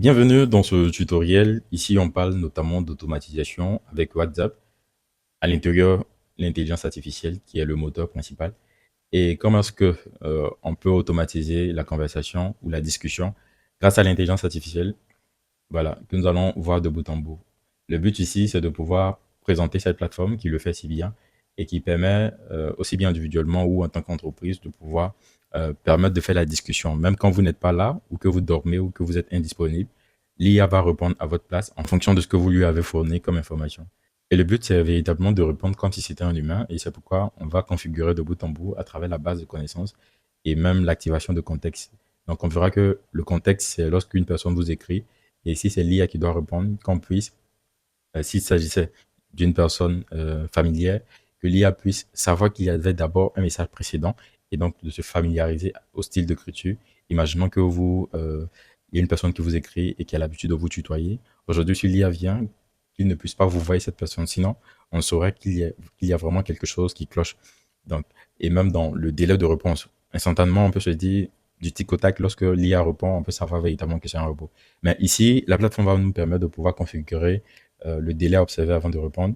Bienvenue dans ce tutoriel. Ici, on parle notamment d'automatisation avec WhatsApp. À l'intérieur, l'intelligence artificielle qui est le moteur principal. Et comment est-ce que on peut automatiser la conversation ou la discussion grâce à l'intelligence artificielle, voilà, que nous allons voir de bout en bout. Le but ici, c'est de pouvoir présenter cette plateforme qui le fait si bien et qui permet aussi bien individuellement ou en tant qu'entreprise de pouvoir permettre de faire la discussion. Même quand vous n'êtes pas là ou que vous dormez ou que vous êtes indisponible, l'IA va répondre à votre place en fonction de ce que vous lui avez fourni comme information. Et le but, c'est véritablement de répondre comme si c'était un humain et c'est pourquoi on va configurer de bout en bout à travers la base de connaissances et même l'activation de contexte. Donc, on verra que le contexte, c'est lorsqu'une personne vous écrit et si c'est l'IA qui doit répondre, qu'on puisse, s'il s'agissait d'une personne familière, que l'IA puisse savoir qu'il y avait d'abord un message précédent et donc de se familiariser au style d'écriture. Imaginons que il y a une personne qui vous écrit et qui a l'habitude de vous tutoyer. Aujourd'hui, si l'IA vient, qu'il ne puisse pas vous voir cette personne. Sinon, on saurait qu'il y a vraiment quelque chose qui cloche. Donc, et même dans le délai de réponse, instantanément, on peut se dire du tic au tac, lorsque l'IA répond, on peut savoir véritablement que c'est un robot. Mais ici, la plateforme va nous permettre de pouvoir configurer le délai à observer avant de répondre,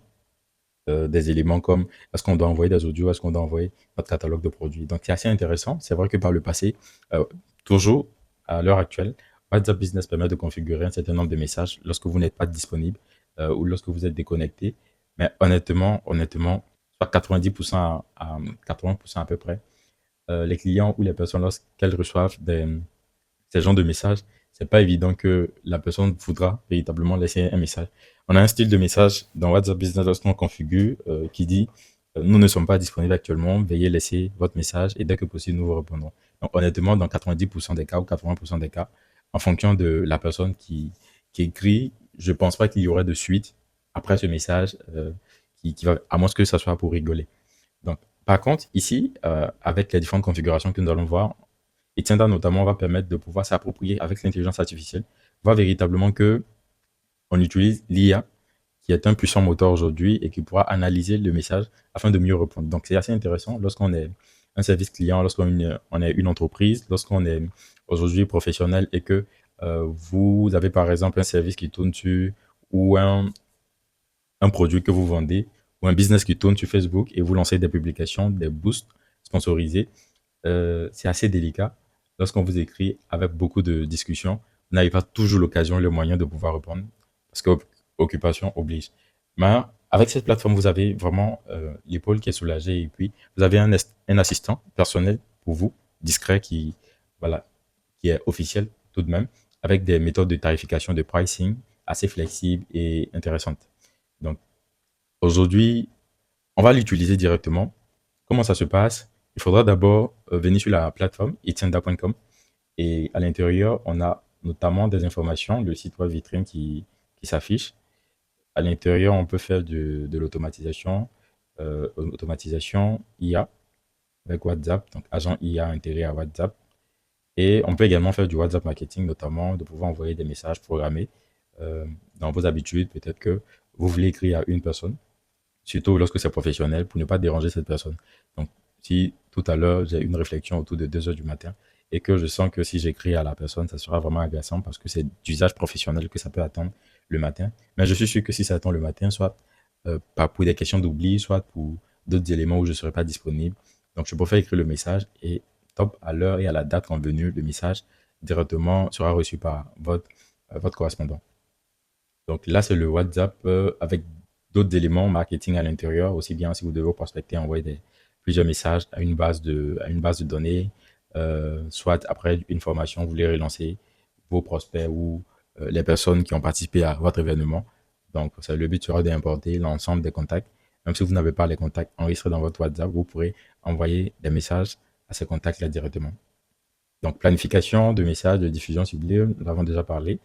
des éléments comme est-ce qu'on doit envoyer des audios, est-ce qu'on doit envoyer notre catalogue de produits. Donc, c'est assez intéressant. C'est vrai que par le passé, euh, toujours à l'heure actuelle, WhatsApp Business permet de configurer un certain nombre de messages lorsque vous n'êtes pas disponible ou lorsque vous êtes déconnecté. Mais honnêtement, soit 90% à 80% à peu près, les clients ou les personnes, lorsqu'elles reçoivent ces genres de messages, c'est pas évident que la personne voudra véritablement laisser un message. On a un style de message dans WhatsApp Business lorsqu'on configure qui dit nous ne sommes pas disponibles actuellement, veuillez laisser votre message et dès que possible, nous vous répondrons. Donc, honnêtement, dans 90% des cas ou 80% des cas, en fonction de la personne qui écrit, je pense pas qu'il y aurait de suite après ce message qui va, à moins que ça soit pour rigoler. Donc, par contre, ici, avec les différentes configurations que nous allons voir, Etienda notamment va permettre de pouvoir s'approprier avec l'intelligence artificielle, voir véritablement que on utilise l'IA, qui est un puissant moteur aujourd'hui et qui pourra analyser le message afin de mieux répondre. Donc, c'est assez intéressant lorsqu'on est un service client, on est une entreprise, lorsqu'on est aujourd'hui professionnel et que vous avez par exemple un service qui tourne sur ou un produit que vous vendez ou un business qui tourne sur Facebook et vous lancez des publications, des boosts sponsorisés, c'est assez délicat. Lorsqu'on vous écrit avec beaucoup de discussions, vous n'avez pas toujours l'occasion et le moyen de pouvoir répondre parce que occupation oblige. Mais avec cette plateforme, vous avez vraiment l'épaule qui est soulagée et puis vous avez un assistant personnel pour vous, discret, voilà, qui est officiel tout de même, avec des méthodes de tarification, de pricing assez flexibles et intéressantes. Donc aujourd'hui, on va l'utiliser directement. Comment ça se passe? Il faudra d'abord venir sur la plateforme etienda.com et à l'intérieur, on a notamment des informations, le site web vitrine qui s'affiche. À l'intérieur, on peut faire de l'automatisation, automatisation IA avec WhatsApp, donc agent IA intégré à WhatsApp. Et on peut également faire du WhatsApp marketing, notamment de pouvoir envoyer des messages programmés dans vos habitudes. Peut-être que vous voulez écrire à une personne surtout lorsque c'est professionnel, pour ne pas déranger cette personne. Donc, si tout à l'heure, j'ai une réflexion autour de 2 heures du matin et que je sens que si j'écris à la personne, ça sera vraiment agaçant parce que c'est d'usage professionnel que ça peut attendre le matin. Mais je suis sûr que si ça attend le matin, soit pas pour des questions d'oubli, soit pour d'autres éléments où je ne serai pas disponible. Donc, je préfère écrire le message et top, à l'heure et à la date convenue, le message directement sera reçu par votre correspondant. Donc là, c'est le WhatsApp avec d'autres éléments marketing à l'intérieur, aussi bien si vous devez prospecter, envoyer plusieurs messages à une base de données, soit après une formation, vous voulez relancer vos prospects ou les personnes qui ont participé à votre événement. Donc, le but sera d'importer l'ensemble des contacts. Même si vous n'avez pas les contacts enregistrés dans votre WhatsApp, vous pourrez envoyer des messages à ces contacts-là directement. Donc, planification de messages, de diffusion ciblée, nous l'avons déjà parlé.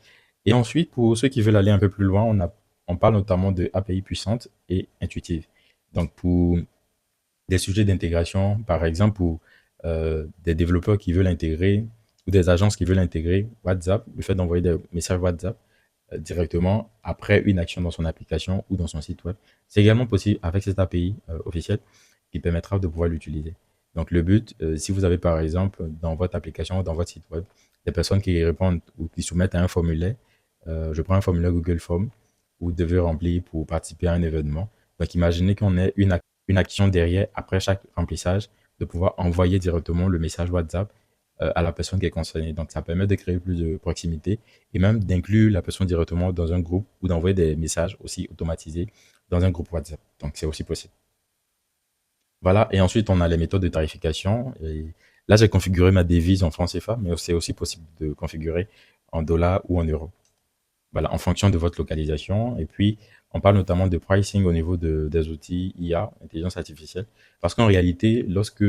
Et ensuite, pour ceux qui veulent aller un peu plus loin, on parle notamment de API puissantes et intuitives. Donc, pour des sujets d'intégration, par exemple, pour des développeurs qui veulent intégrer ou des agences qui veulent intégrer WhatsApp, le fait d'envoyer des messages WhatsApp directement après une action dans son application ou dans son site web, c'est également possible avec cette API officielle qui permettra de pouvoir l'utiliser. Donc, le but, si vous avez par exemple dans votre application ou dans votre site web des personnes qui répondent ou qui soumettent à un formulaire, je prends un formulaire Google Form que vous devez remplir pour participer à un événement. Donc, imaginez qu'on ait une action derrière, après chaque remplissage, de pouvoir envoyer directement le message WhatsApp à la personne qui est concernée. Donc, ça permet de créer plus de proximité et même d'inclure la personne directement dans un groupe ou d'envoyer des messages aussi automatisés dans un groupe WhatsApp. Donc, c'est aussi possible. Voilà. Et ensuite, on a les méthodes de tarification. Et là, j'ai configuré ma devise en francs CFA, mais c'est aussi possible de configurer en dollars ou en euros. Voilà, en fonction de votre localisation. Et puis, on parle notamment de pricing au niveau des outils IA, intelligence artificielle. Parce qu'en réalité, lorsque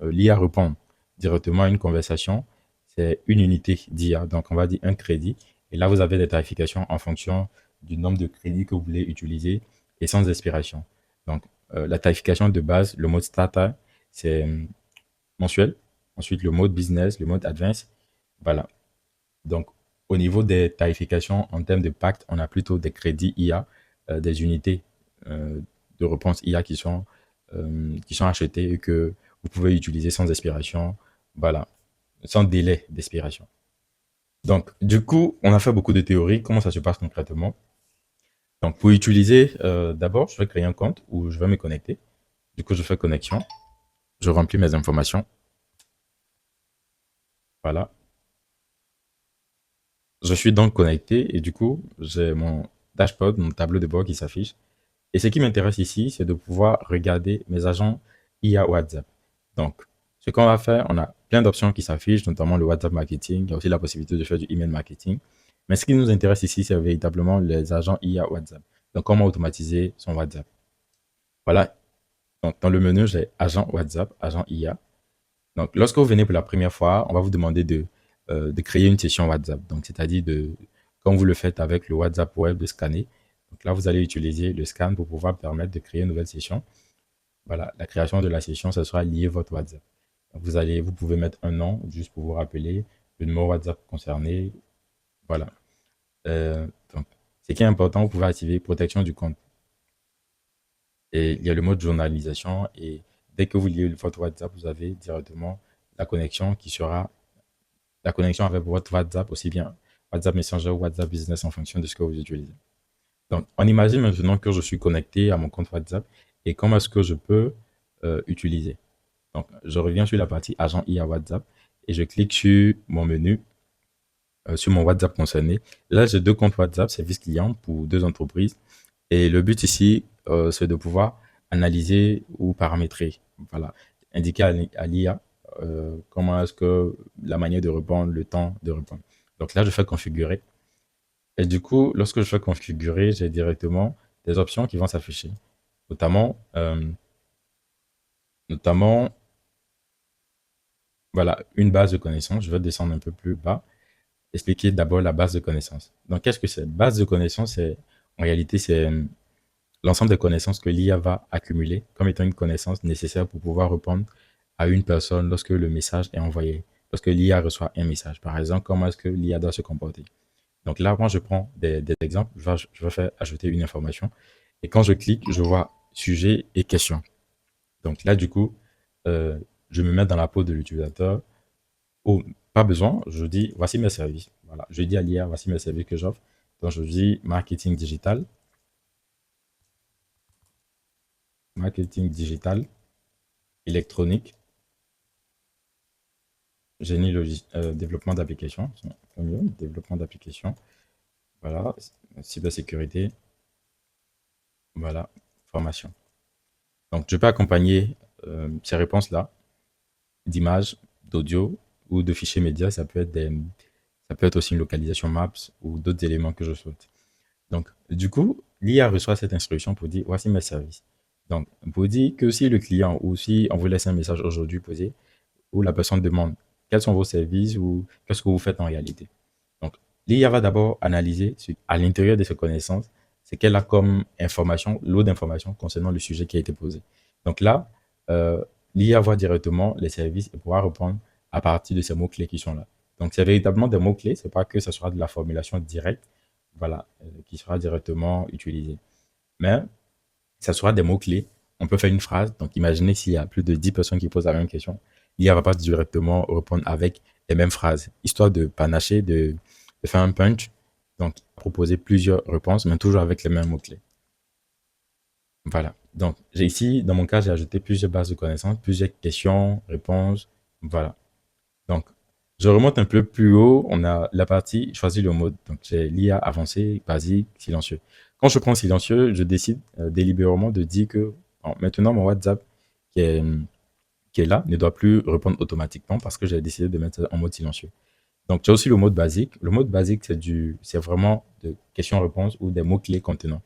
l'IA répond directement à une conversation, c'est une unité d'IA. Donc, on va dire un crédit. Et là, vous avez des tarifications en fonction du nombre de crédits que vous voulez utiliser et sans expiration. Donc, la tarification de base, le mode starter, c'est mensuel. Ensuite, le mode business, le mode advanced. Voilà. Donc, au niveau des tarifications en termes de pacte, on a plutôt des crédits IA, des unités euh, de réponse IA qui sont achetées et que vous pouvez utiliser sans expiration, voilà, sans délai d'expiration. Donc, du coup, on a fait beaucoup de théories. Comment ça se passe concrètement? Donc, pour utiliser, d'abord, je vais créer un compte où je vais me connecter. Du coup, je fais connexion. Je remplis mes informations. Voilà. Je suis donc connecté et du coup, j'ai mon dashboard, mon tableau de bord qui s'affiche. Et ce qui m'intéresse ici, c'est de pouvoir regarder mes agents IA WhatsApp. Donc, ce qu'on va faire, on a plein d'options qui s'affichent, notamment le WhatsApp marketing. Il y a aussi la possibilité de faire du email marketing. Mais ce qui nous intéresse ici, c'est véritablement les agents IA WhatsApp. Donc, comment automatiser son WhatsApp. Voilà. Donc, dans le menu, j'ai agent WhatsApp, agent IA. Donc, lorsque vous venez pour la première fois, on va vous demander de créer une session WhatsApp. Donc, c'est-à-dire comme vous le faites avec le WhatsApp web, de scanner. Donc là, vous allez utiliser le scan pour pouvoir permettre de créer une nouvelle session. Voilà, la création de la session, ce sera lié à votre WhatsApp. Donc, vous pouvez mettre un nom juste pour vous rappeler le numéro WhatsApp concerné. Voilà. Donc, ce qui est important, vous pouvez activer protection du compte. Et il y a le mode journalisation et dès que vous liez votre WhatsApp, vous avez directement la connexion qui sera la connexion avec votre WhatsApp, aussi bien WhatsApp Messenger ou WhatsApp Business en fonction de ce que vous utilisez. Donc, on imagine maintenant que je suis connecté à mon compte WhatsApp et comment est-ce que je peux utiliser. Donc, je reviens sur la partie agent IA WhatsApp et je clique sur mon menu, sur mon WhatsApp concerné. Là, j'ai deux comptes WhatsApp, service client pour deux entreprises. Et le but ici, c'est de pouvoir analyser ou paramétrer, voilà, indiquer à l'IA comment est-ce que la manière de répondre, le temps de répondre. Donc là, je fais configurer. Et du coup, lorsque je fais configurer, j'ai directement des options qui vont s'afficher, notamment, notamment, voilà, une base de connaissances. Je vais descendre un peu plus bas, expliquer d'abord la base de connaissances. Donc, qu'est-ce que c'est? Base de connaissances, en réalité, c'est l'ensemble des connaissances que l'IA va accumuler comme étant une connaissance nécessaire pour pouvoir répondre à une personne lorsque le message est envoyé, lorsque l'IA reçoit un message. Par exemple, comment est-ce que l'IA doit se comporter. Donc là, moi, je prends des exemples, je vais faire ajouter une information. Et quand je clique, je vois sujet et question. Donc là, du coup, euh, je me mets dans la peau de l'utilisateur. Oh, pas besoin, je dis, voici mes services. Voilà, je dis à l'IA, voici mes services que j'offre. Donc, je dis marketing digital, électronique, développement d'applications, développement d'applications, voilà, cybersécurité, voilà, formation. Donc, je peux accompagner ces réponses-là d'images, d'audio ou de fichiers médias. Ça peut être aussi une localisation Maps ou d'autres éléments que je souhaite. Donc, du coup, l'IA reçoit cette instruction pour dire voici mes services. Donc, pour dire que si le client ou si on vous laisse un message aujourd'hui posé où la personne demande quels sont vos services ou qu'est-ce que vous faites en réalité. Donc, l'IA va d'abord analyser à l'intérieur de ses connaissances ce qu'elle a comme information, lot d'informations concernant le sujet qui a été posé. Donc là, l'IA voit directement les services et pourra répondre à partir de ces mots-clés qui sont là. Donc, c'est véritablement des mots-clés, c'est pas que ce sera de la formulation directe, voilà, qui sera directement utilisée. Mais ça sera des mots-clés. On peut faire une phrase. Donc, imaginez s'il y a plus de 10 personnes qui posent la même question. L'IA va pas directement répondre avec les mêmes phrases, histoire de panacher, de faire un punch Donc, proposer plusieurs réponses, mais toujours avec les mêmes mots-clés. Voilà. Donc, j'ai ici, dans mon cas, j'ai ajouté plusieurs bases de connaissances, plusieurs questions, réponses. Voilà. Donc, je remonte un peu plus haut. On a la partie choisir le mode. Donc, j'ai l'IA avancé, basique, silencieux. Quand je prends silencieux, je décide délibérément de dire que bon, maintenant, mon WhatsApp qui est, qui est là ne doit plus répondre automatiquement parce que j'ai décidé de mettre ça en mode silencieux. Donc, tu as aussi le mode basique. Le mode basique, c'est vraiment de questions-réponses ou des mots-clés contenant.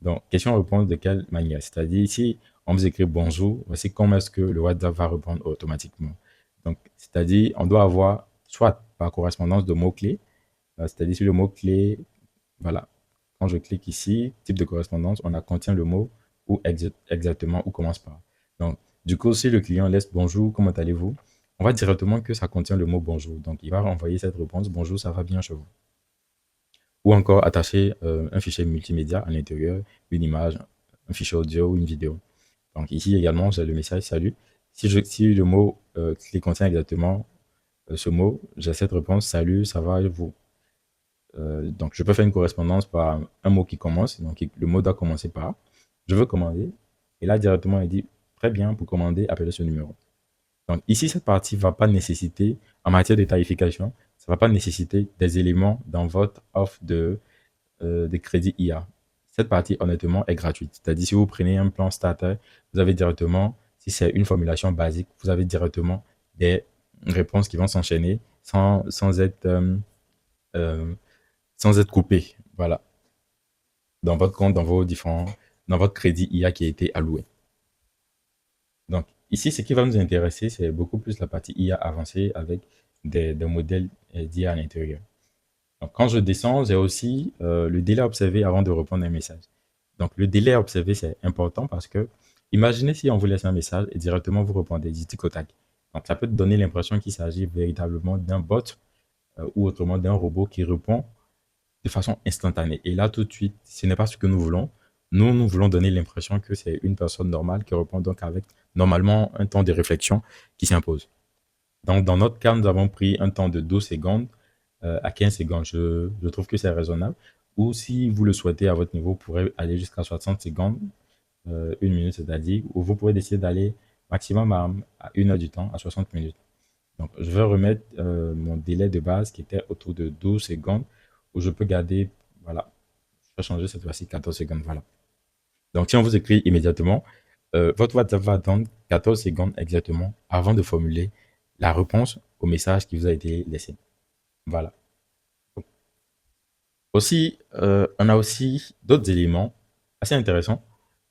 Donc, question-réponse de quelle manière? C'est-à-dire, ici, on vous écrit bonjour, voici comment est-ce que le WhatsApp va répondre automatiquement. Donc, c'est-à-dire, on doit avoir soit par correspondance de mots-clés, c'est-à-dire si le mot-clé, voilà, quand je clique ici, type de correspondance, on a contient le mot ou exactement où commence par. Donc, du coup, si le client laisse bonjour, comment allez-vous? On va directement que ça contient le mot bonjour. Donc, il va renvoyer cette réponse, bonjour, ça va bien chez vous. Ou encore attacher un fichier multimédia à l'intérieur, une image, un fichier audio ou une vidéo. Donc ici également, j'ai le message salut. Si le mot qui contient exactement ce mot, j'ai cette réponse salut, ça va et vous. Donc je peux faire une correspondance par un mot qui commence. Donc le mot doit commencer par je veux commander. Et là directement, il dit très bien, pour commander, appelez ce numéro. Donc ici, cette partie ne va pas nécessiter, en matière de tarification, ça ne va pas nécessiter des éléments dans votre offre de crédit IA. Cette partie, honnêtement, est gratuite. C'est-à-dire, si vous prenez un plan starter, vous avez directement, si c'est une formulation basique, vous avez directement des réponses qui vont s'enchaîner euh, sans être coupées. Voilà. Dans votre compte, dans votre crédit IA qui a été alloué. Donc, ici, ce qui va nous intéresser, c'est beaucoup plus la partie IA avancée avec des modèles d'IA à l'intérieur. Donc, quand je descends, j'ai aussi le délai à observer avant de répondre à un message. Donc, le délai à observer, c'est important parce que, imaginez si on vous laisse un message et directement vous répondez du tic au tac. Donc, ça peut te donner l'impression qu'il s'agit véritablement d'un bot ou autrement d'un robot qui répond de façon instantanée. Et là, tout de suite, ce n'est pas ce que nous voulons. Nous voulons donner l'impression que c'est une personne normale qui répond donc avec normalement un temps de réflexion qui s'impose. Donc, dans notre cas, nous avons pris un temps de 12 secondes à 15 secondes. Je trouve que c'est raisonnable. Ou si vous le souhaitez à votre niveau, vous pourrez aller jusqu'à 60 secondes, une minute, c'est-à-dire, ou vous pouvez décider d'aller maximum à une heure du temps, à 60 minutes. Donc, je vais remettre mon délai de base qui était autour de 12 secondes, où je peux garder, voilà, je vais changer cette fois-ci 14 secondes, voilà. Donc, si on vous écrit immédiatement, votre WhatsApp va attendre 14 secondes exactement avant de formuler la réponse au message qui vous a été laissé. Voilà. Aussi, on a aussi d'autres éléments assez intéressants.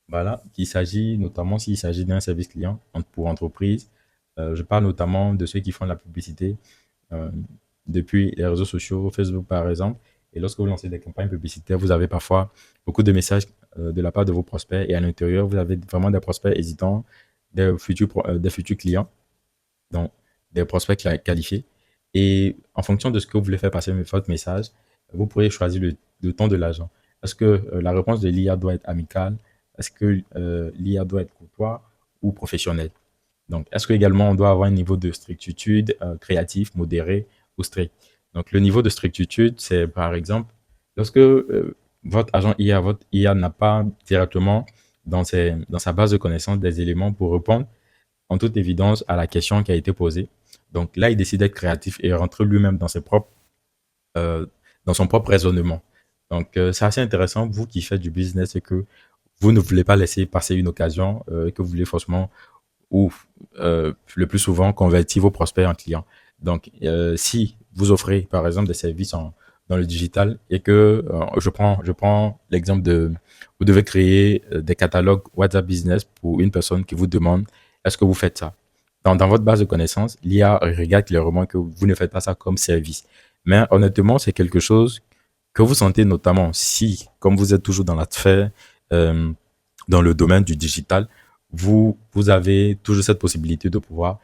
Voilà, qu'il s'agit notamment s'il s'agit d'un service client pour entreprise. Je parle notamment de ceux qui font de la publicité euh, depuis les réseaux sociaux, Facebook par exemple. Et lorsque vous lancez des campagnes publicitaires, vous avez parfois beaucoup de messages de la part de vos prospects. Et à l'intérieur, vous avez vraiment des prospects hésitants, des futurs clients, donc des prospects qualifiés. Et en fonction de ce que vous voulez faire passer votre message, vous pourrez choisir le ton de l'agent. Est-ce que la réponse de l'IA doit être amicale? Est-ce que l'IA doit être courtois ou professionnel? Donc, est-ce que également on doit avoir un niveau de strictitude créatif, modéré ou strict? Donc, le niveau de strictitude, c'est par exemple, lorsque votre IA n'a pas directement dans sa base de connaissances des éléments pour répondre en toute évidence à la question qui a été posée. Donc là, il décide d'être créatif et rentrer lui-même euh, dans son propre raisonnement. Donc c'est assez intéressant, vous qui faites du business et que vous ne voulez pas laisser passer une occasion, que vous voulez forcément ou le plus souvent convertir vos prospects en clients. Donc si vous offrez par exemple des services dans le digital et que je prends l'exemple de vous devez créer des catalogues WhatsApp Business pour une personne qui vous demande est-ce que vous faites ça? Dans votre base de connaissances, l'IA regarde clairement que vous ne faites pas ça comme service. Mais honnêtement, c'est quelque chose que vous sentez notamment si, comme vous êtes toujours dans la sphère, euh, dans le domaine du digital, vous avez toujours cette possibilité de pouvoir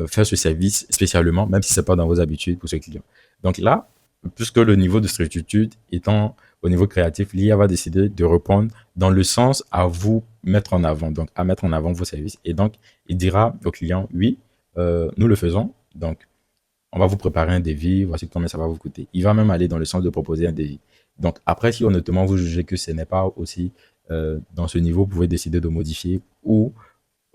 faire ce service spécialement, même si ce n'est pas dans vos habitudes pour ce client. Donc là, puisque le niveau de structure étant au niveau créatif, l'IA va décider de répondre dans le sens à vous mettre en avant, donc à mettre en avant vos services. Et donc, il dira au client, oui, nous le faisons, donc on va vous préparer un devis, voici combien ça va vous coûter. Il va même aller dans le sens de proposer un devis. Donc après, si honnêtement vous jugez que ce n'est pas aussi dans ce niveau, vous pouvez décider de modifier ou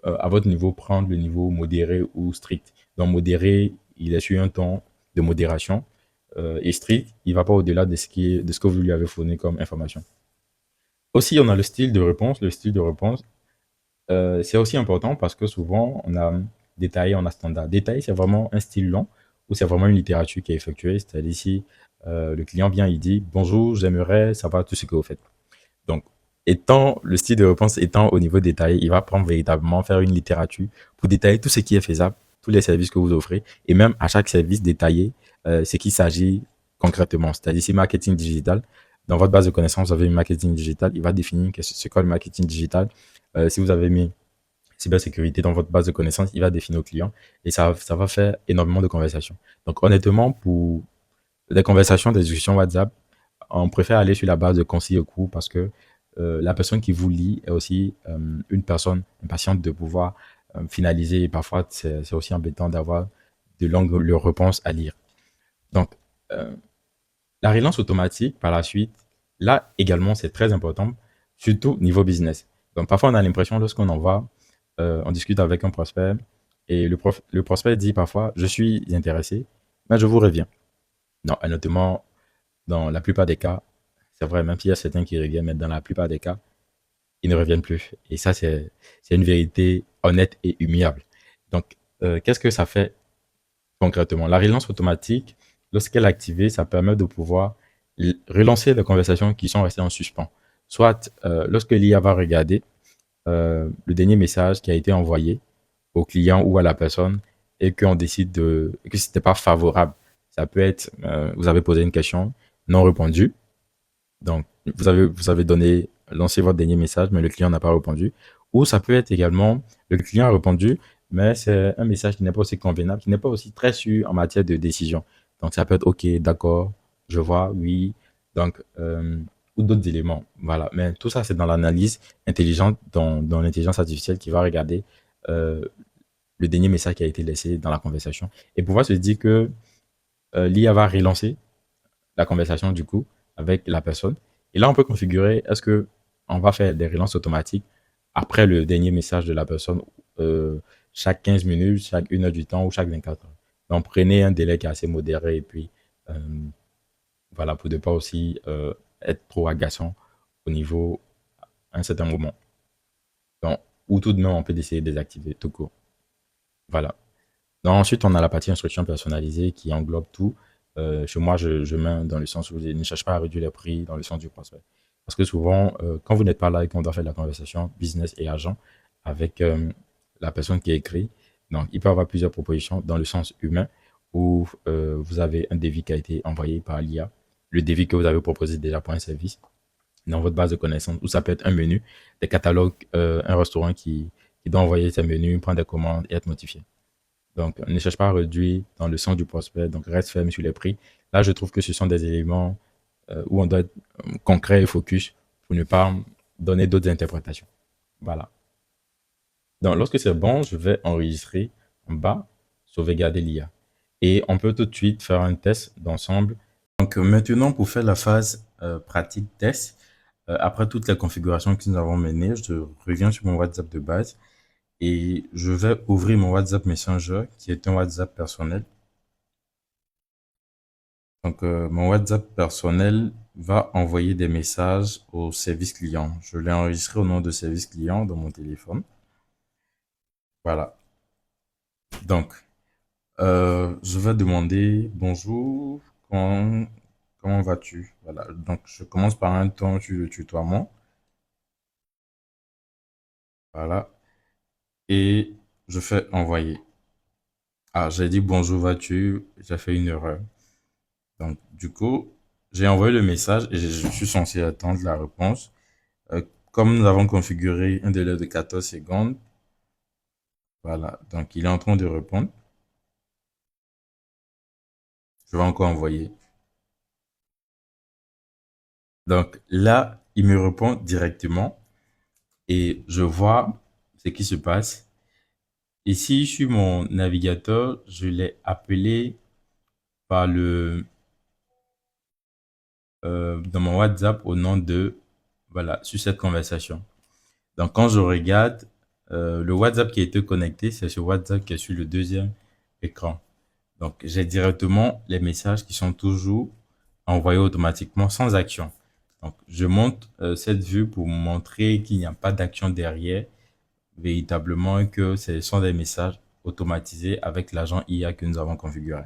à votre niveau prendre le niveau modéré ou strict. Donc modéré, il est sur un ton de modération et strict, il ne va pas au-delà de ce que vous lui avez fourni comme information. Aussi, on a le style de réponse. Le style de réponse, c'est aussi important parce que souvent, on a détaillé, on a standard. Détaillé, c'est vraiment un style long ou c'est vraiment une littérature qui est effectuée. C'est-à-dire ici, le client vient, il dit bonjour, j'aimerais savoir tout ce que vous faites. Donc, étant le style de réponse étant au niveau détaillé, il va prendre véritablement faire une littérature pour détailler tout ce qui est faisable, tous les services que vous offrez et même à chaque service détailler ce qu'il s'agit concrètement. C'est-à-dire si marketing digital, dans votre base de connaissances, vous avez une marketing digital, il va définir c'est quoi le marketing digital. Si vous avez mis cybersécurité dans votre base de connaissances, il va définir au client et ça va faire énormément de conversations. Donc honnêtement, pour des conversations, des discussions WhatsApp, on préfère aller sur la base de concis et court parce que la personne qui vous lit est aussi une personne impatiente de pouvoir finaliser. Et parfois, c'est aussi embêtant d'avoir de longues réponses à lire. Donc, euh, la relance automatique, par la suite, là également, c'est très important, surtout niveau business. Donc, parfois, on a l'impression, lorsqu'on envoie, on discute avec un prospect et le prospect dit parfois, je suis intéressé, mais je vous reviens. Non, honnêtement, dans la plupart des cas, c'est vrai, même s'il y a certains qui reviennent, mais dans la plupart des cas, ils ne reviennent plus. Et ça, c'est une vérité honnête et humiliable. Donc, qu'est-ce que ça fait concrètement? La relance automatique, lorsqu'elle est activée, ça permet de pouvoir relancer les conversations qui sont restées en suspens. Soit lorsque l'IA va regarder le dernier message qui a été envoyé au client ou à la personne et qu'on décide que ce n'était pas favorable. Ça peut être, vous avez posé une question non répondue, donc, vous avez lancé votre dernier message, mais le client n'a pas répondu. Ou ça peut être également, le client a répondu, mais c'est un message qui n'est pas aussi convenable, qui n'est pas aussi très sûr en matière de décision. Donc, ça peut être OK, d'accord, je vois, oui. Donc, ou d'autres éléments. Voilà. Mais tout ça, c'est dans l'analyse intelligente, dans l'intelligence artificielle qui va regarder euh, le dernier message qui a été laissé dans la conversation et pouvoir se dire que l'IA va relancer la conversation du coup avec la personne. Et là, on peut configurer est-ce que on va faire des relances automatiques après le dernier message de la personne chaque 15 minutes, chaque 1 heure du temps ou chaque 24 heures. Donc, prenez un délai qui est assez modéré et puis euh, voilà, pour ne pas aussi être trop agaçant au niveau à un certain moment. Donc, ou tout de même, on peut essayer de désactiver tout court. Voilà. Donc, ensuite, on a la partie instruction personnalisée qui englobe tout. Chez moi, je mets dans le sens où je ne cherche pas à réduire les prix dans le sens du prospect. Parce que souvent, quand vous n'êtes pas là et qu'on doit faire la conversation business et argent avec la personne qui écrit, donc il peut y avoir plusieurs propositions dans le sens humain où vous avez un devis qui a été envoyé par l'IA, le devis que vous avez proposé déjà pour un service dans votre base de connaissances, ou ça peut être un menu, des catalogues, un restaurant qui doit envoyer ses menus, prendre des commandes et être notifié. Donc, ne cherche pas à réduire dans le sens du prospect, donc reste ferme sur les prix. Là, je trouve que ce sont des éléments où on doit être concret et focus pour ne pas donner d'autres interprétations. Voilà. Donc, lorsque c'est bon, je vais enregistrer en bas, sauvegarder l'IA. Et on peut tout de suite faire un test d'ensemble. Donc, maintenant, pour faire la phase pratique test, après toutes les configurations que nous avons menées, je reviens sur mon WhatsApp de base et je vais ouvrir mon WhatsApp Messenger qui est un WhatsApp personnel. Donc, mon WhatsApp personnel va envoyer des messages au service client. Je l'ai enregistré au nom de service client dans mon téléphone. Voilà. Donc, je vais demander bonjour, comment vas-tu? Voilà. Donc, je commence par un ton sur le tutoiement. Voilà. Et je fais envoyer. Ah, j'ai dit bonjour, vas-tu? J'ai fait une erreur. Donc, du coup, j'ai envoyé le message et je suis censé attendre la réponse. Euh, Comme nous avons configuré un délai de 14 secondes, voilà. Donc, il est en train de répondre. Je vais encore envoyer. Donc, là, il me répond directement et je vois ce qui se passe. Ici, sur mon navigateur, je l'ai appelé par dans mon WhatsApp au nom de, voilà, sur cette conversation. Donc, quand je regarde, le WhatsApp qui a été connecté, c'est ce WhatsApp qui est sur le deuxième écran. Donc, j'ai directement les messages qui sont toujours envoyés automatiquement sans action. Donc, je monte cette vue pour montrer qu'il n'y a pas d'action derrière, véritablement que ce sont des messages automatisés avec l'agent IA que nous avons configuré.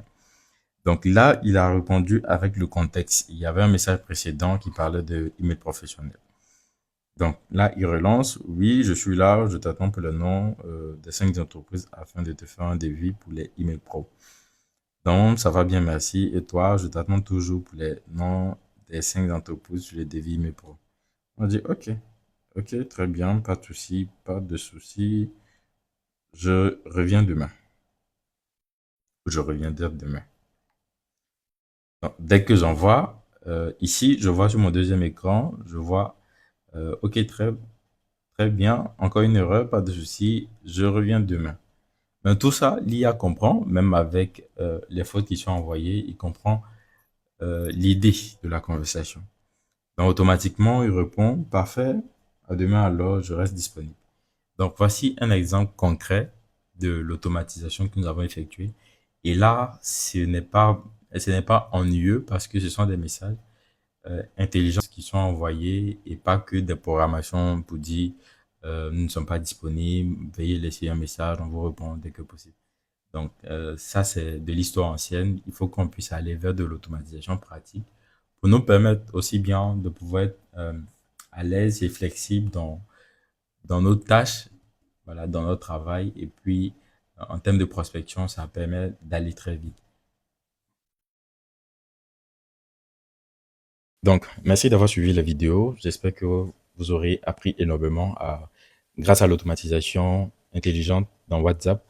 Donc là, il a répondu avec le contexte. Il y avait un message précédent qui parlait de email professionnel. Donc là, il relance. Oui, je suis là. Je t'attends pour le nom des 5 entreprises afin de te faire un devis pour les emails pro. Donc, ça va bien, merci. Et toi, je t'attends toujours pour les noms des 5 entreprises sur les devis email pro. On dit, OK, OK, très bien, pas de souci, pas de souci. Je reviens demain. Je reviendrai demain. Donc, dès que j'envoie, ici, je vois sur mon deuxième écran, je vois, OK, très bien, encore une erreur, pas de souci, je reviens demain. Mais tout ça, l'IA comprend, même avec les fautes qui sont envoyées, il comprend l'idée de la conversation. Donc, automatiquement, il répond, parfait, à demain alors, je reste disponible. Donc, voici un exemple concret de l'automatisation que nous avons effectuée. Et là, ce n'est pas ennuyeux parce que ce sont des messages intelligents qui sont envoyés et pas que des programmations pour dire nous ne sommes pas disponibles, veuillez laisser un message, on vous répond dès que possible. Donc, ça, c'est de l'histoire ancienne. Il faut qu'on puisse aller vers de l'automatisation pratique pour nous permettre aussi bien de pouvoir être à l'aise et flexible dans nos tâches, voilà, dans notre travail. Et puis, en termes de prospection, ça permet d'aller très vite. Donc, merci d'avoir suivi la vidéo. J'espère que vous aurez appris énormément grâce à l'automatisation intelligente dans WhatsApp,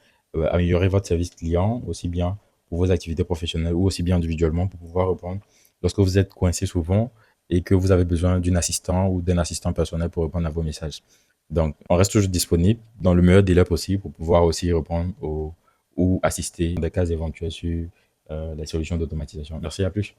améliorer votre service client aussi bien pour vos activités professionnelles ou aussi bien individuellement pour pouvoir répondre lorsque vous êtes coincé souvent et que vous avez besoin d'un assistant ou d'un assistant personnel pour répondre à vos messages. Donc, on reste toujours disponible dans le meilleur délai possible pour pouvoir aussi répondre ou assister dans des cas éventuels sur les solutions d'automatisation. Merci, à plus.